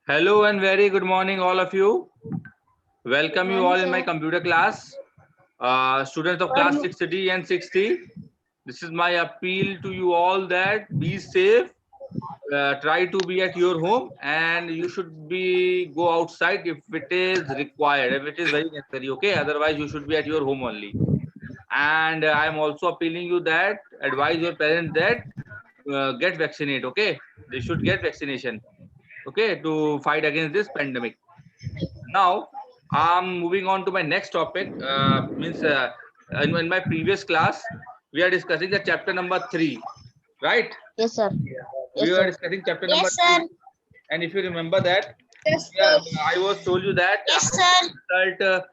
Hello and very good morning, all of you. Welcome you all in my computer class. Students of class 6D and 6D. This is my appeal to you all that be safe. Try to be at your home, and you should be go outside if it is required, if it is very necessary. Okay, otherwise you should be at your home only. And I am also appealing you that advise your parents that get vaccinated. Okay, they should get vaccination. Okay, to fight against this pandemic. Now I'm moving on to my next topic. In my previous class we are discussing the chapter number 3, right? Yes, sir. We Yes, were sir. discussing chapter number 3, and if you remember that, yeah, I was told you that how to insult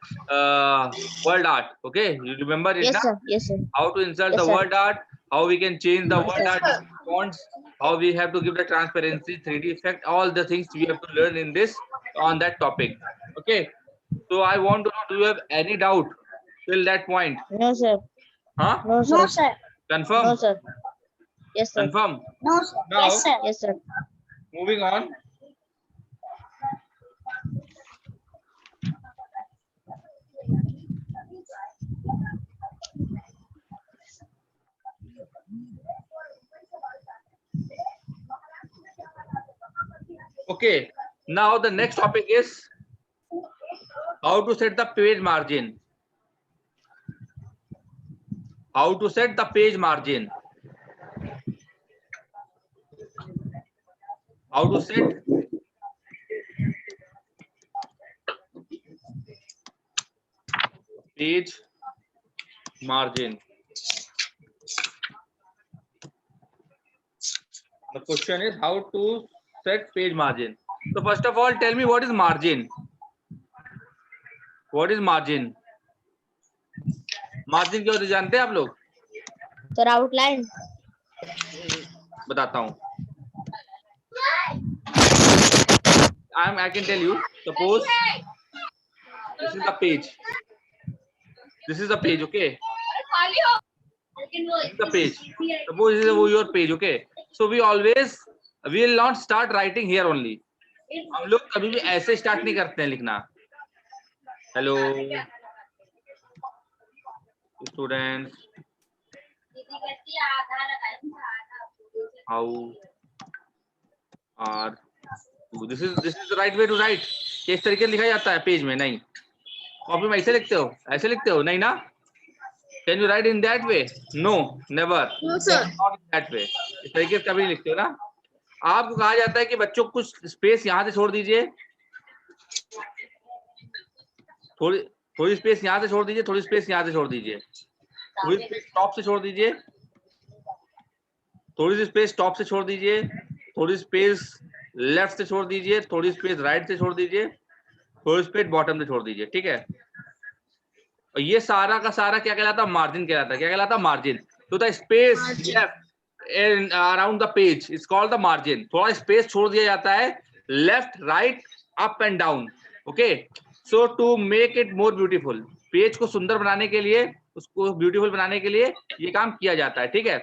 word art. Okay, you remember it, Yes, na? sir. Yes, sir. How to insult Yes, the sir. word art, how we can change the Yes, word sir. art fonts, how we have to give the transparency, 3D effect, all the things we have to learn in this on that topic. Okay, so I want to know, do you have any doubt till that point? No, sir. Huh? No, sir. No, sir. Confirm? No, sir. Yes, sir. Confirm? No, sir. Now, Yes, sir. Yes, sir. moving on. Okay, now the next topic is how to set the page margin. How to set the page margin. How to set page margin. The question is how to set page margin. So first of all, tell me what is margin? What is margin? Margin क्या होता है जानते हैं आप लोग? Sir, outline. बताता हूँ. I can tell you. Suppose this is the page. This is the page, okay? This is the page. Suppose this is your page, okay? So we will not start writing here only. हम लोग कभी भी ऐसे start नहीं करते हैं लिखना. Hello, students. How are you? This is the right way to write. इस तरीके से लिखा जाता है पेज में? नहीं. कॉपी में ऐसे लिखते हो? ऐसे लिखते हो? नहीं ना? Can you write in that way? No, never. No, sir. Not in that way. इस तरीके से कभी नहीं लिखते हो ना. आपको कहा जाता है कि बच्चों कुछ स्पेस यहाँ से छोड़ दीजिए, थोड़ी स्पेस यहाँ से छोड़ दीजिए, थोड़ी स्पेस यहाँ से छोड़ दीजिए, थोड़ी स्पेस टॉप से छोड़ दीजिए, थोड़ी सी स्पेस टॉप से छोड़ दीजिए, थोड़ी स्पेस लेफ्ट से छोड़ दीजिए, थोड़ी स्पेस राइट से छोड़ दीजिए, थोड़ी स्पेस बॉटम से छोड़ दीजिए. ठीक है, और ये सारा का सारा क्या कहलाता है? मार्जिन कहलाता है. क्या कहलाता है? मार्जिन. तो the space left around the page is called the margin. थोड़ा स्पेस छोड़ दिया जाता है left, right, up and down. Okay, so to make it more beautiful, page को सुंदर बनाने के लिए, उसको ब्यूटीफुल बनाने के लिए ये काम किया जाता है. ठीक है,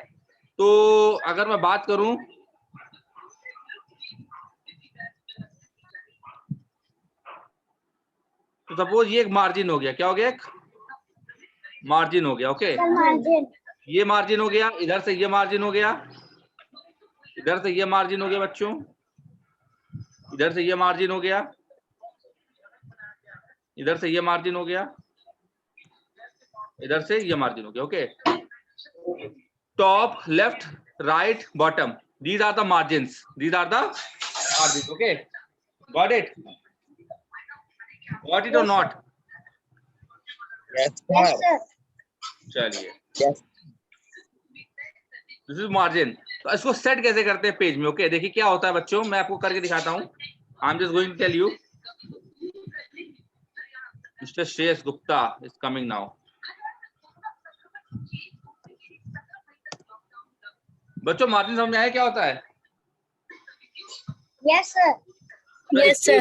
तो अगर मैं बात करूं, तो सपोज ये एक मार्जिन हो गया. क्या हो गया? एक मार्जिन हो गया. ओके, ये मार्जिन हो गया, इधर से ये मार्जिन हो गया, इधर से ये मार्जिन हो गया बच्चों, इधर से ये मार्जिन हो गया, इधर से ये मार्जिन हो गया, इधर से ये मार्जिन हो गया. Okay, top, left, right, bottom, these are the margins. These are the margins. Okay, got it? Got it or not? Yes, sir. चलिए, दिस इज मार्जिन. तो इसको सेट कैसे करते हैं पेज में? ओके, देखिए क्या होता है बच्चों, मैं आपको करके दिखाता हूँ. I am just going to tell you. Mister Shreyas Gupta is coming now. बच्चों मार्जिन समझ में आया क्या होता है? Yes, sir. Yes, sir.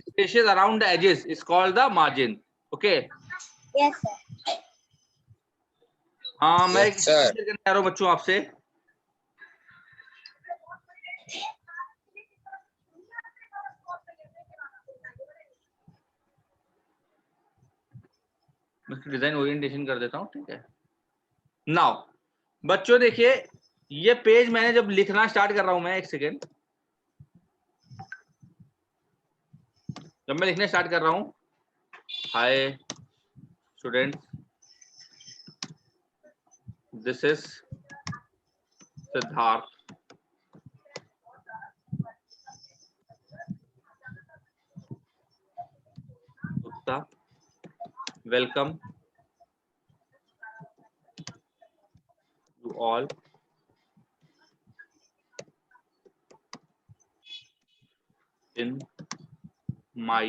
Spaces around the edges is called the margin. Okay. Yes, sir. हाँ, मैं शेयर करने जा रहा हूँ बच्चों आपसे. मैं इसकी डिजाइन ओरिएंटेशन कर देता हूँ, ठीक है। नाउ बच्चों देखिए, ये पेज मैंने जब लिखना स्टार्ट कर रहा हूं मैं, एक सेकेंड, जब मैं लिखने स्टार्ट कर रहा हूं, hi student, this is Siddharth, Gupta, welcome to all in my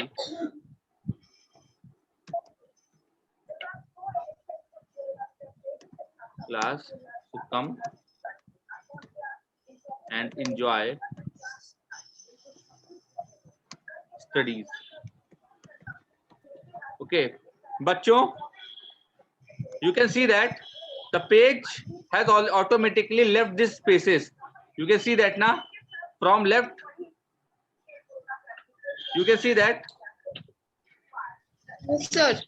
class to come and enjoy studies. Okay, बच्चों, you can see that the page has automatically left these spaces. You can see that now, from left, you can see that Yes, sir.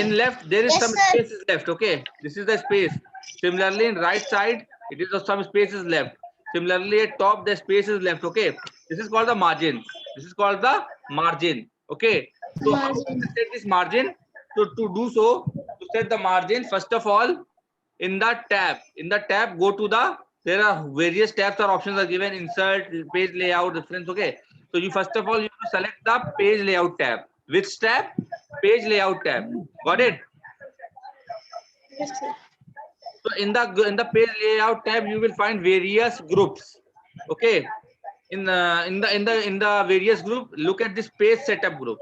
in left there is Yes, some sir. spaces left. Okay, this is the space. Similarly in right side it is some spaces left. Similarly at top the space is left. Okay, this is called the margin. This is called the margin. Okay, so how Margin. to set this margin? To do so, to set the margin, first of all, in the tab go to the, there are various tabs or options are given: insert, page layout, reference. Okay, so you first of all you have to select the page layout tab. Which tab? Page layout tab. Got it? Yes, sir. So in the page layout tab you will find various groups. Okay, in the various group, look at this page setup group.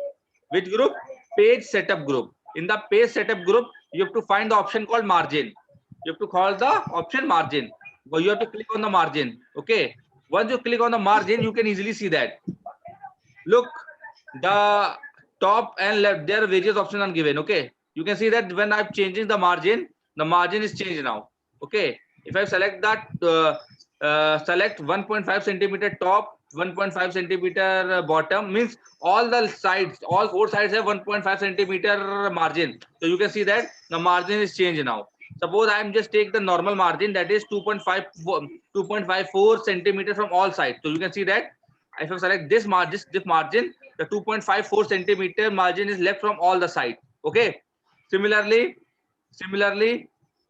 Which group? Page setup group. In the page setup group you have to find the option called margin. You have to call the option margin. So you have to click on the margin. Okay, once you click on the margin you can easily see that, look, the top and left, there are various options are given. Okay, you can see that when I'm changing the margin is changed now. Okay, if I select that select 1.5 centimeter top, 1.5 centimeter bottom, means all the sides, all four sides have 1.5 centimeter margin. So you can see that the margin is changed now. Suppose I am just take the normal margin, that is 2.54 centimeter from all sides. So you can see that if I select this margin, the 2.54 centimeter margin is left from all the sides. Okay. Similarly,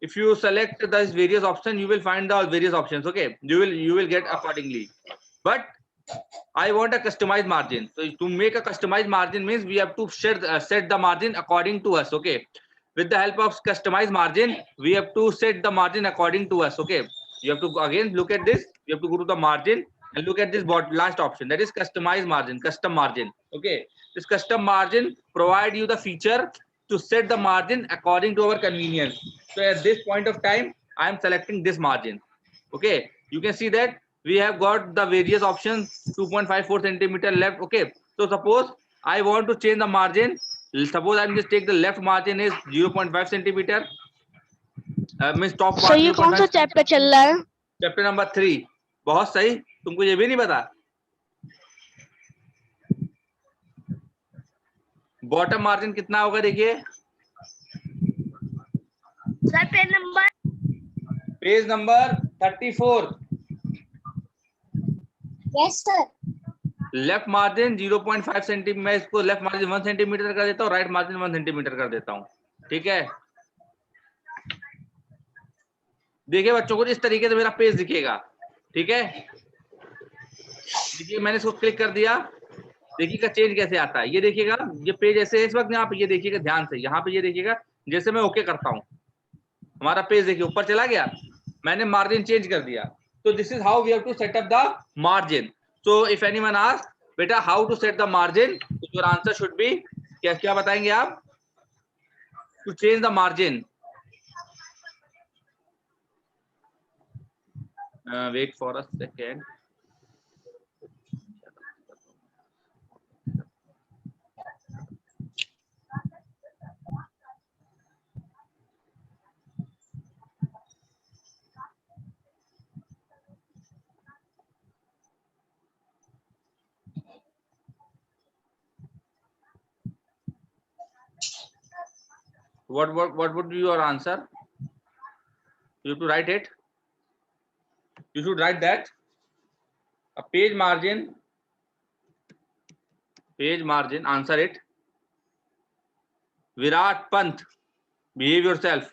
if you select these various options, you will find the various options. Okay, you will get accordingly. But I want a customized margin. So to make a customized margin means we have to set the margin according to us. Okay, with the help of customized margin, we have to set the margin according to us. Okay, you have to again look at this. You have to go to the margin and look at this last option, that is customized margin, custom margin. Okay, this custom margin provide you the feature to set the margin according to our convenience. So at this point of time I am selecting this margin. Okay, you can see that we have got the various options, 2.54 centimeter left. Okay, so suppose I want to change the margin. Suppose I'm just take the left margin is 0.5 centimeter, means top So part ये कौन सा 0.5. Chapter चल रहा है? Chapter number 3. बहुत सही, तुमको ये भी नहीं पता? बॉटम मार्जिन कितना होगा देखिए, sir page number 34. Yes sir. Left margin 0.5 centimetre, मैं इसको लेफ्ट मार्जिन 1 सेंटीमीटर कर देता हूँ, राइट मार्जिन 1 सेंटीमीटर कर देता हूँ. ठीक है, देखिए बच्चों को इस तरीके से मेरा पेज दिखेगा. ठीक है, देखिए मैंने इसको क्लिक कर दिया, देखिएगा चेंज कैसे आता है. ये देखिएगा, ये पेज ऐसे इस वक्त यहाँ पे, ये देखिएगा ध्यान से, यहाँ पे ये देखिएगा, जैसे मैं ओके करता हूँ हमारा पेज देखिए ऊपर चला गया, मैंने मार्जिन चेंज कर दिया. तो this is how we have to set up the margin. So if anyone ask बेटा how to set the margin, your answer should be, क्या क्या बताएंगे आप? To change the margin, wait for a second. what would be your answer? You have to write it. You should write that a page margin. Page margin. Answer it. Virat Pant. Behave yourself.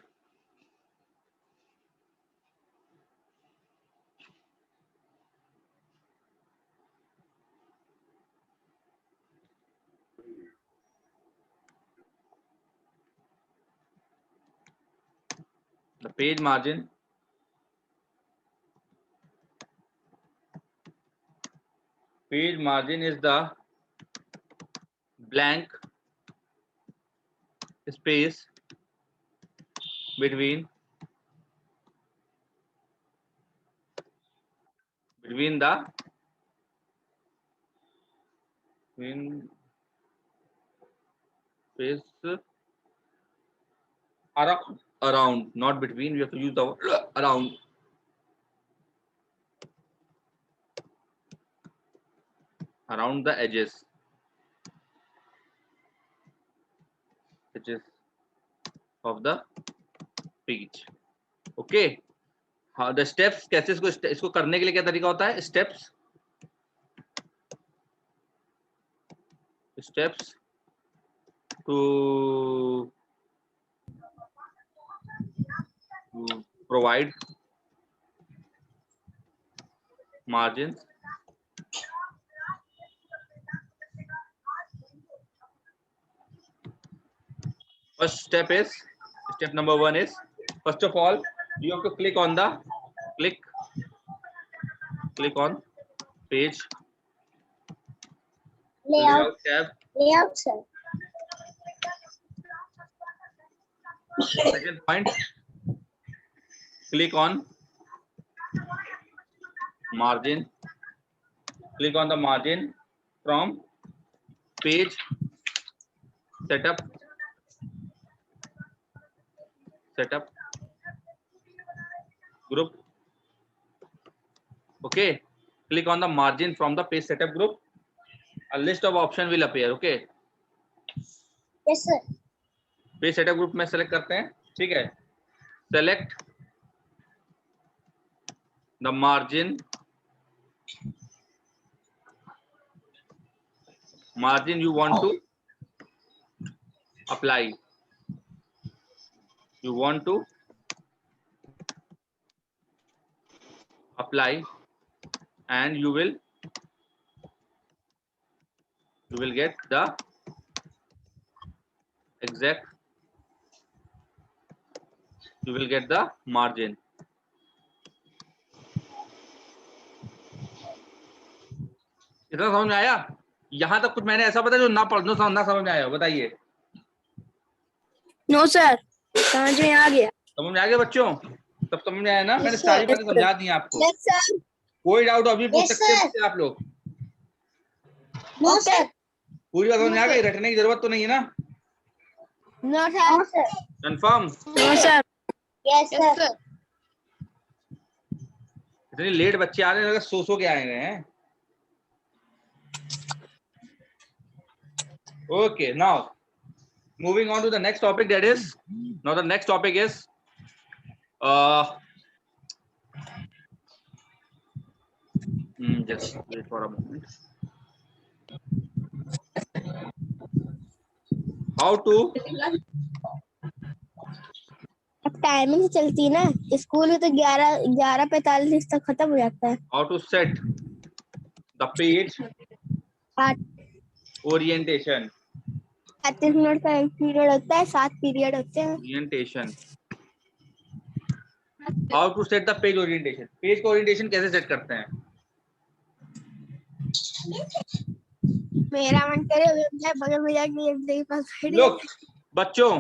The page margin. Page margin is the blank space between the space around, not between. We have to use the word around. Around the edges of the page. Okay. हाँ, the steps कैसे इसको करने के लिए क्या तरीका होता है? Steps to provide margins. First step number 1 is, first of all, you have to click on page layout tab. Layout, sir. Second point, click on margin. Click on the margin from page setup group. Okay, click on the margin from the page setup group. A list of options will appear. Okay. Yes, sir. Page setup group में select करते हैं. ठीक है. Select the margin you want to apply. You want to apply, and you will get the exact. You will get the margin. इतना समझ में आया? यहाँ तक कुछ मैंने ऐसा बताया जो ना समझ में आया? बताइए. नो सर, समझ में आ गया. समझ में आ गया बच्चों? तब समझ में आया ना? मैंने सारी बातें समझा दी आपको. Yes, sir. कोई डाउट अभी पूछ Yes, सकते sir. हैं आप लोग? No, sir. पूरी बात समझ में आ गई? रटने की जरूरत तो नहीं है ना? No, sir. No, sir. Confirm? No sir. Yes, sir. इतनी लेट बच्चे आ रहे हैं, सो के आए हैं. Okay, now moving on to the next topic, that is, now the next topic is just wait for a moment. How to अब timing से चलती है ना, स्कूल में तो 11:45 तक खत्म हो जाता है. how to set the page orientation. 35 minute का एक पीरियड होता है, 7 पीरियड होते हैं. Orientation. How to set the page orientation. Page का ओरिएंटेशन कैसे सेट करते हैं? मेरा मन करे बगल में जाके एक पास बैठ. Look, बच्चों,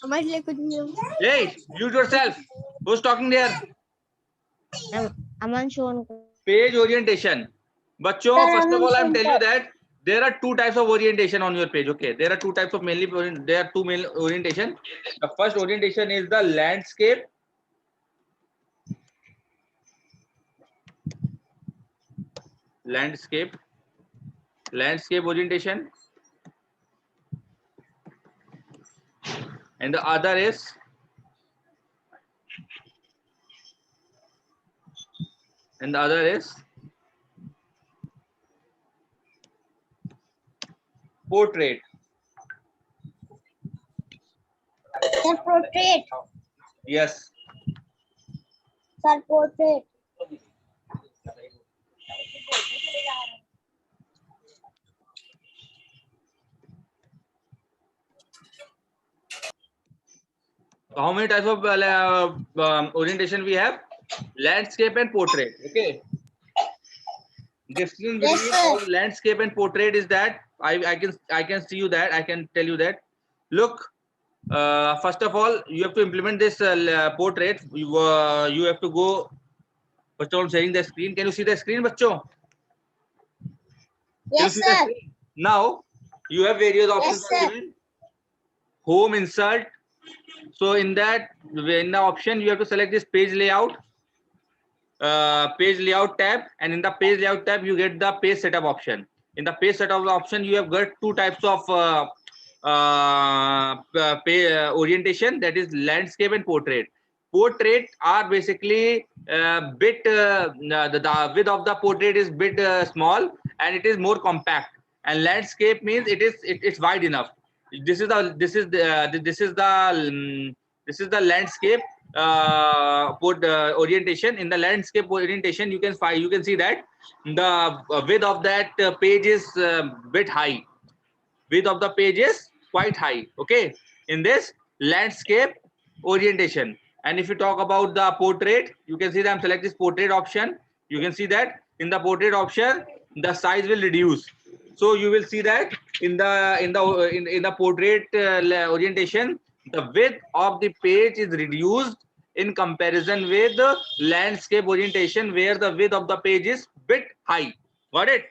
समझ ले कुछ नहीं. hey, mute yourself. Who's talking there? Aman shown. Page orientation. बच्चों, first of all, I'm telling you that there are two types of orientation on your page. Okay, there are two types of there are two main orientation. The first orientation is the landscape. Landscape orientation, and the other is portrait. Sir, portrait. Yes. Sir, portrait. So how many types of orientation we have? Landscape and portrait. Okay. Difference Yes, between sir. all landscape and portrait is that I can see you that I can tell you that. Look, first of all, you have to implement this portrait. You have to go. First of all, sharing the screen. Can you see the screen, bachcho? Can you Yes, see the sir. screen? Now you have various options Yes, sir. given. Home, insert. So in that, in the option, you have to select this page layout tab, and in the page layout tab you get the page setup option. In the page setup option you have got two types of orientation, that is landscape and portrait. Portrait are basically the width of the portrait is bit small and it is more compact, and landscape means it's wide enough. This is the landscape orientation. In the landscape orientation you can see that the width of that page is bit high. Width of the page is quite high. Okay, in this landscape orientation. And if you talk about the portrait, you can see that I'm select this portrait option. You can see that in the portrait option the size will reduce. So you will see that in the portrait orientation, the width of the page is reduced in comparison with the landscape orientation, where the width of the page is bit high. Got it?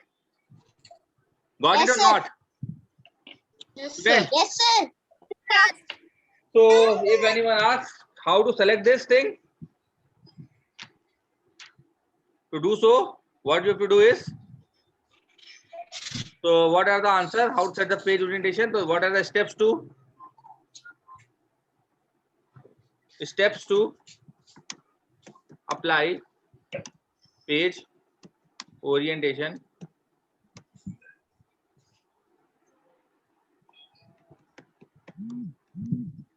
Got Yes, it or sir. not? Yes, Students? Yes, sir. So if anyone asks how to select this thing, to do so, what you have to do is, so what are the answer? How to set the page orientation? So what are the steps to apply page orientation?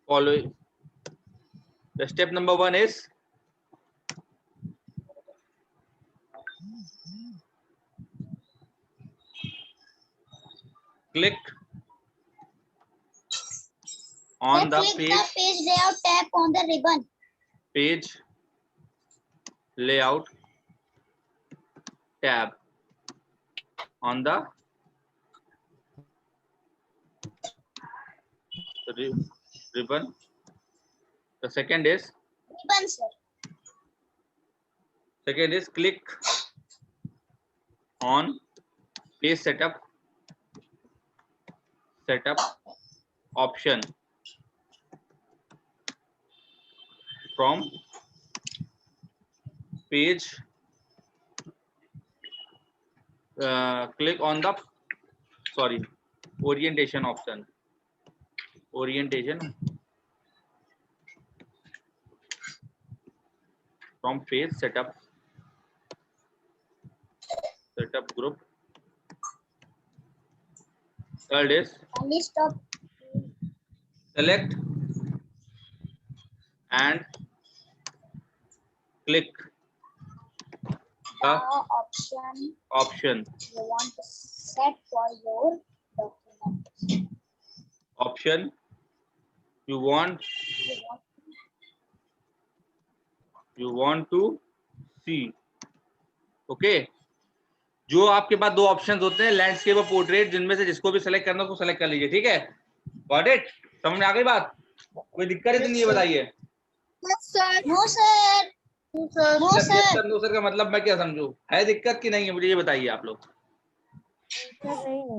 Follow. The step number 1 is click on the Click page the page layout tab on the ribbon. page layout tab on the ribbon. The second is Ribbon, sir. click on page setup option from page. Click on the orientation option. Orientation from page setup group. Third is Kindly stop. select and click the option you want to set for your document. option you want to see. Okay जो आपके पास दो options होते हैं, landscape और portrait, जिनमें से जिसको भी सेलेक्ट करना है उसको सेलेक्ट कर लीजिए. ठीक है, गॉट इट? समझ में आ गई बात? कोई दिक्कत है तो नहीं है, बताइए. No sir. No sir. No sir का मतलब मैं क्या समझूं? है दिक्कत कि नहीं है, मुझे ये बताइए आप लोग. नहीं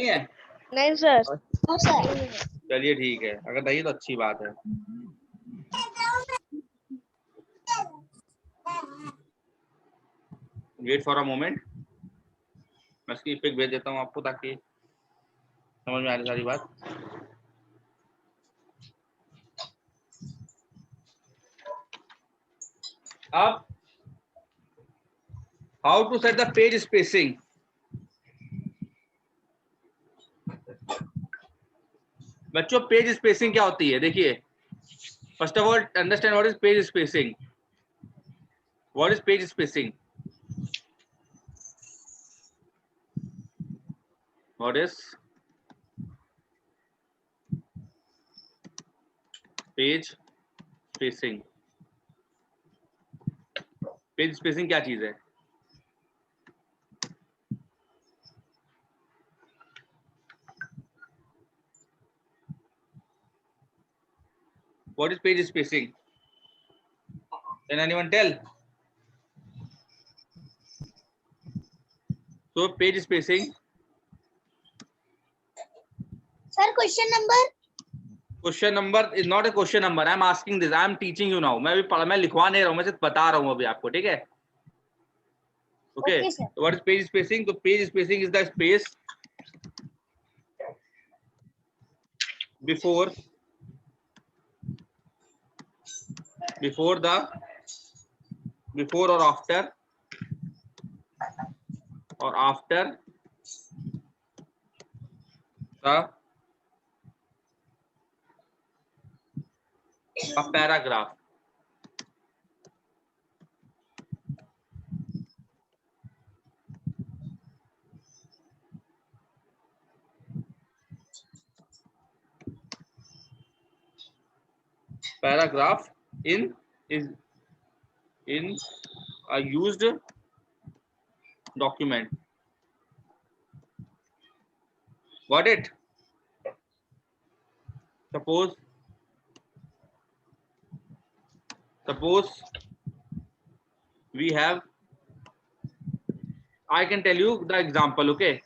है? नहीं सर. No sir. चलिए ठीक है, अगर नहीं तो अच्छी बात है. वेट फॉर अ मोमेंट, मैं इसकी पिक भेज देता हूँ आपको ताकि समझ में आ जाए सारी बात. अब how to set the page spacing. बच्चों पेज स्पेसिंग क्या होती है? देखिए, first of all understand what is page spacing. What is page spacing? What is page spacing? Page spacing क्या चीज है? What is page spacing? Can anyone tell? So page spacing. Sir, question number. Question number is not a question number. I am asking this. I am teaching you now. मैं लिखवा नहीं रहा हूँ, मैं सिर्फ बता रहा हूँ अभी आपको, ठीक है? Okay. Okay, sir. So what is page spacing? So page spacing is the space before or after a paragraph. Paragraph in a used document. Got it? Suppose we have, I can tell you the example, okay?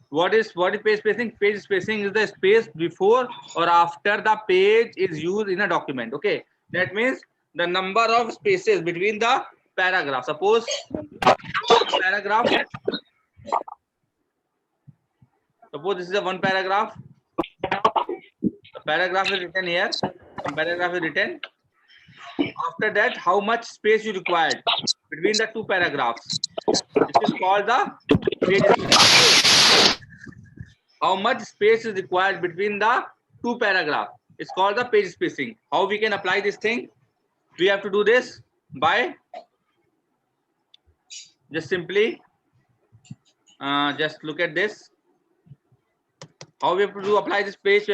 What is page spacing? Page spacing is the space before or after the page is used in a document, okay? That means the number of spaces between the paragraph. Suppose this is a one paragraph. The paragraph is written here. Some paragraph is written. After that, how much space you required between the two paragraphs? This is called the page spacing. How much space is required between the two paragraphs? It's called the page spacing. How we can apply this thing? We have to do this by just simply just look at this. How we have to apply this page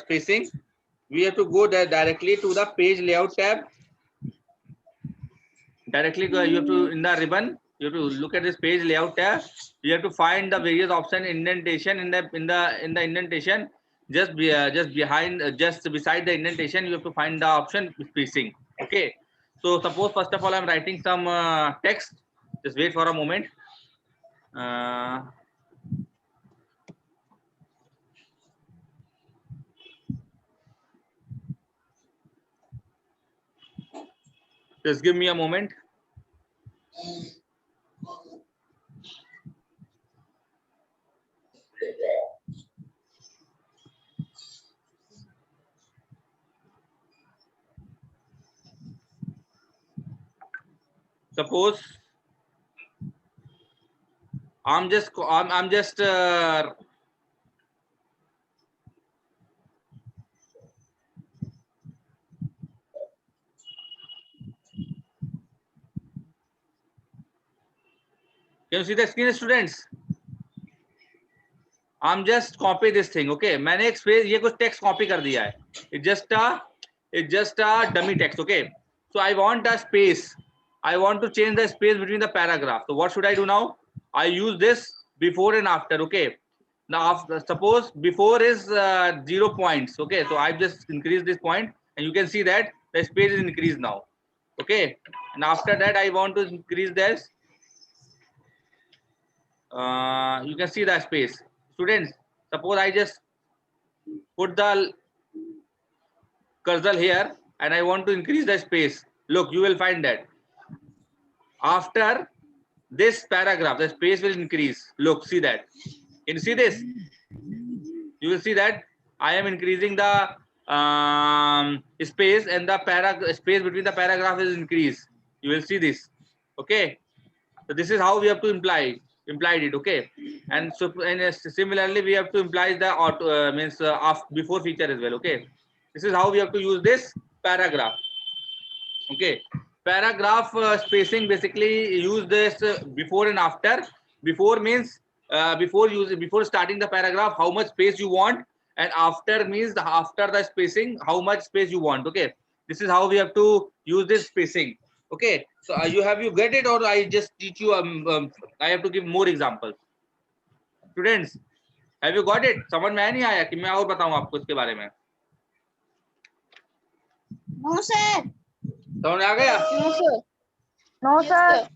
spacing? We have to go there directly to the page layout tab. Directly go, you have to, in the ribbon, you have to look at this page layout tab. You have to find the various option indentation in the indentation. Just beside the indentation, you have to find the option spacing. Okay. So suppose first of all I'm writing some text. Just wait for a moment. Just give me a moment. Suppose I'm just can you see the screen, students? I'm just copy this thing, okay? मैंने एक space ये कुछ text copy कर दिया है. It's just a dummy text, okay? So I want a space. I want to change the space between the paragraph. So what should I do now? I use this before and after, okay? Now suppose before is 0 points, okay? So I just increase this point, and you can see that the space is increased now, okay? And after that I want to increase this. You can see the space. Students, suppose I just put the cursor here and I want to increase the space. Look, you will find that after this paragraph, the space will increase. Look, see that. Can you see this? You will see that I am increasing the space and the space between the paragraph is increased. You will see this. Okay. So this is how we have to implied it. Okay. And so similarly we have to imply the means before feature as well. Okay. This is how we have to use this paragraph. Okay. Paragraph spacing basically use this before and after. Before means before starting the paragraph how much space you want, and after means after the spacing how much space you want. Okay, this is how we have to use this spacing. Okay, so you get it, or I just teach you I have to give more examples. Students, have you got it? समझ में नहीं आया कि मैं और बताऊं आपको इसके बारे में? No sir. समझ में आ गया? No sir. No sir.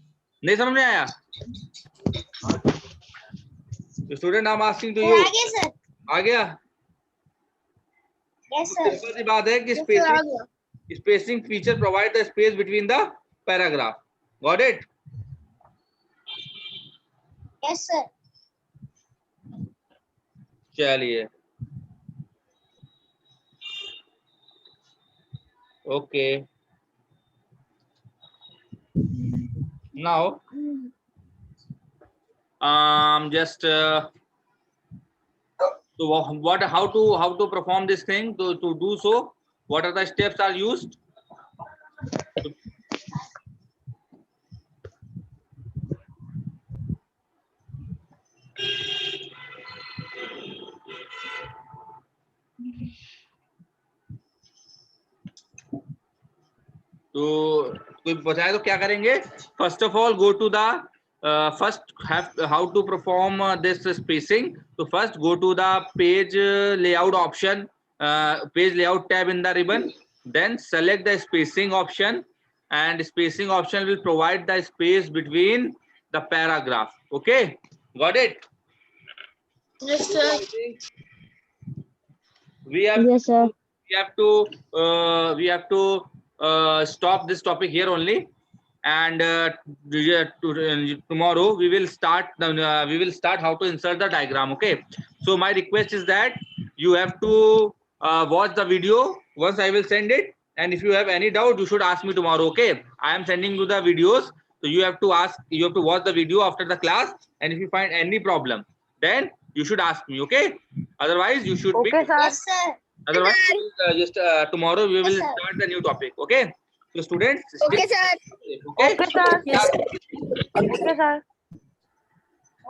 नहीं समझ में आया? Student I am asking to you, आगे सर. आ गया? Yes sir. सिंपल सी बात है कि spacing feature provide the space between the paragraph. Got it? Yes sir. चलिए. Okay. Now, just so what? How to perform this thing? To do so, what are the steps are used? तो कोई बताए तो क्या करेंगे? First of all go to the first have how to perform this spacing. So first go to the page layout option, page layout tab in the ribbon, then select the spacing option, and spacing option will provide the space between the paragraph. Okay, got it? Yes sir. We have Yes sir. we have to stop this topic here only, and tomorrow we will start how to insert the diagram. Okay, so my request is that you have to watch the video once I will send it, and if you have any doubt you should ask me tomorrow. Okay, I am sending you the videos, so you have to watch the video after the class, and if you find any problem then you should ask me. Okay, otherwise you should Okay be sir. Yes sir. otherwise just tomorrow we will Yes, sir. start the new topic. Okay, so students, Okay sir. okay, Okay sir. Yes. Okay sir.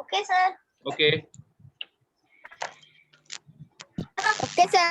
Okay sir. okay. Okay sir.